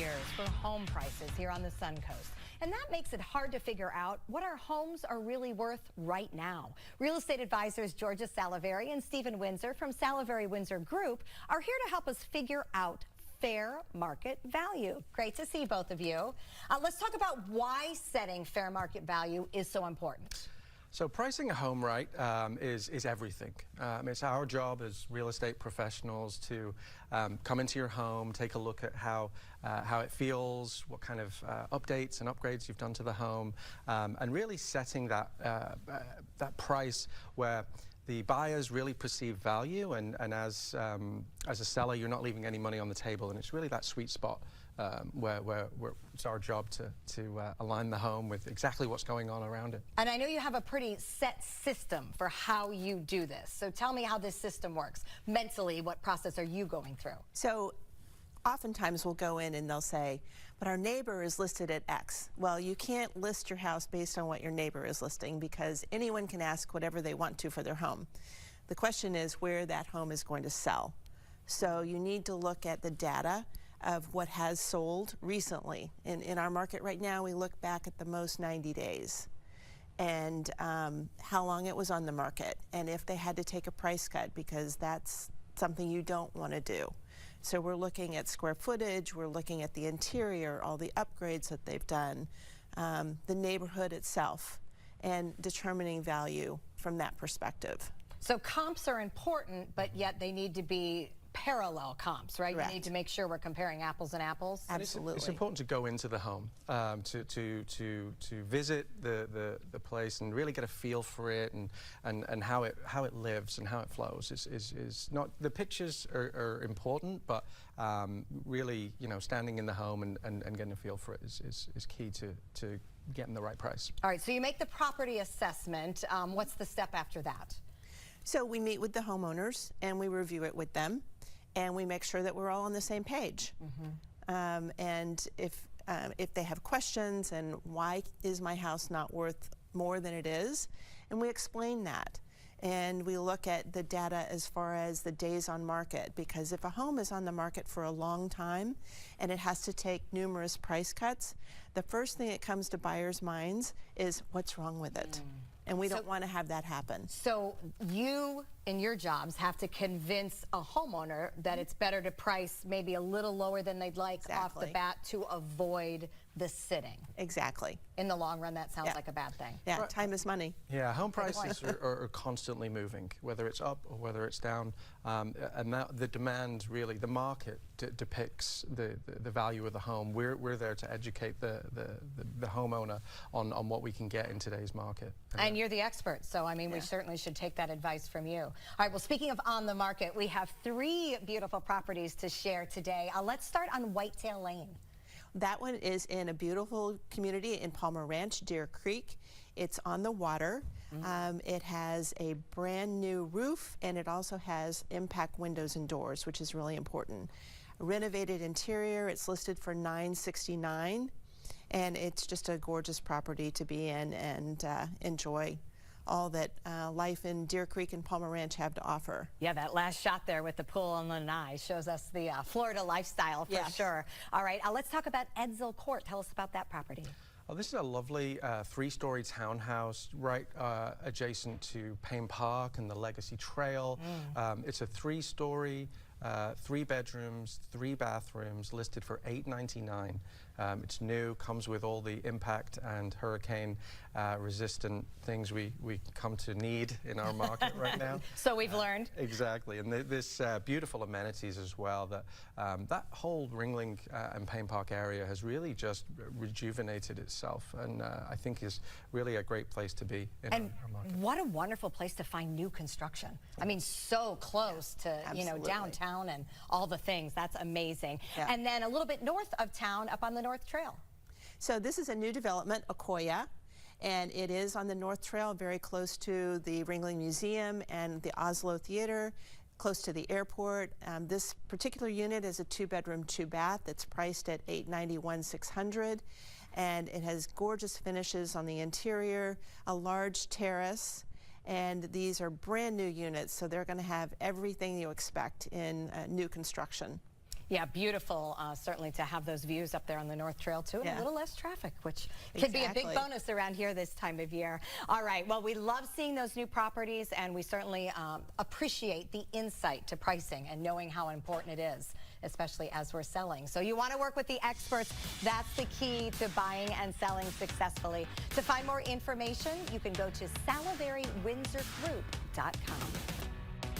years for home prices here on the Suncoast. And that makes it hard to figure out what our homes are really worth right now. Real estate advisors Georgia Salaverri and Steven Windsor from Salaverri Windsor Group are here to help us figure out fair market value. Great to see both of you. Let's talk about why setting fair market value is so important. So pricing a home right is everything. It's our job as real estate professionals to come into your home, take a look at how it feels, what kind of updates and upgrades you've done to the home, and really setting that price where the buyers really perceive value, and as a seller, you're not leaving any money on the table, and it's really that sweet spot where it's our job to align the home with exactly what's going on around it. And I know you have a pretty set system for how you do this. So tell me how this system works. Mentally, what process are you going through? So oftentimes we'll go in and they'll say, but our neighbor is listed at X. Well, you can't list your house based on what your neighbor is listing, because anyone can ask whatever they want to for their home. The question is where that home is going to sell. So you need to look at the data of what has sold recently. In our market right now, we look back at the most 90 days and how long it was on the market, and if they had to take a price cut, because that's something you don't want to do. So we're looking at square footage, we're looking at the interior, all the upgrades that they've done, the neighborhood itself, and determining value from that perspective. So comps are important, but yet they need to be parallel comps, right? Correct. You need to make sure we're comparing apples and apples. Absolutely. It's important to go into the home, to visit the place and really get a feel for it, and how it lives and how it flows. Is not, the pictures are important, but really, you know, standing in the home and getting a feel for it is key to getting the right price. All right, so you make the property assessment. What's the step after that? So we meet with the homeowners and we review it with them, and we make sure that we're all on the same page. Mm-hmm. And if they have questions, and why is my house not worth more than it is, and we explain that. And we look at the data as far as the days on market, because if a home is on the market for a long time and it has to take numerous price cuts, the first thing that comes to buyers' minds is what's wrong with it. And we don't want to have that happen. So you, in your jobs, have to convince a homeowner that it's better to price maybe a little lower than they'd like off the bat to avoid the sitting. Exactly. In the long run, that sounds like a bad thing. Yeah, right. Time is money. Yeah, home prices are constantly moving, whether it's up or whether it's down. And the demand, really, the market depicts the value of the home. We're there to educate the homeowner on what we can get in today's market. And you're the expert, so I mean, we certainly should take that advice from you. All right, well, speaking of on the market, we have 3 beautiful properties to share today. Let's start on Whitetail Lane. That one is in a beautiful community in Palmer Ranch, Deer Creek. It's on the water. It has a brand new roof, and it also has impact windows and doors, which is really important. Renovated interior. It's listed for $969, and it's just a gorgeous property to be in and enjoy all that life in Deer Creek and Palmer Ranch have to offer. Yeah, that last shot there with the pool and the lanai shows us the Florida lifestyle for sure. All right, let's talk about Edsel Court. Tell us about that property. Oh, this is a lovely 3-story townhouse right adjacent to Payne Park and the Legacy Trail. It's a 3-story, 3 bedrooms, 3 bathrooms, listed for $899. It's new, comes with all the impact and hurricane resistant things we come to need in our market right now. So we've learned. Exactly, and this beautiful amenities as well. That whole Ringling and Payne Park area has really just rejuvenated itself, and I think is really a great place to be in our market. What a wonderful place to find new construction. I mean, so close to downtown and all the things. That's amazing. And then a little bit north of town, up on the North Trail. So this is a new development, Okoya, and it is on the North Trail, very close to the Ringling Museum and the Oslo Theater, close to the airport. This particular unit is a 2-bedroom, 2-bath that's priced at $891,600, and it has gorgeous finishes on the interior, a large terrace, and these are brand new units, so they're going to have everything you expect in new construction. Yeah, beautiful, certainly, to have those views up there on the North Trail, too, and a little less traffic, which can be a big bonus around here this time of year. All right, well, we love seeing those new properties, and we certainly appreciate the insight to pricing and knowing how important it is, especially as we're selling. So you want to work with the experts. That's the key to buying and selling successfully. To find more information, you can go to SalaverriWindsorGroup.com.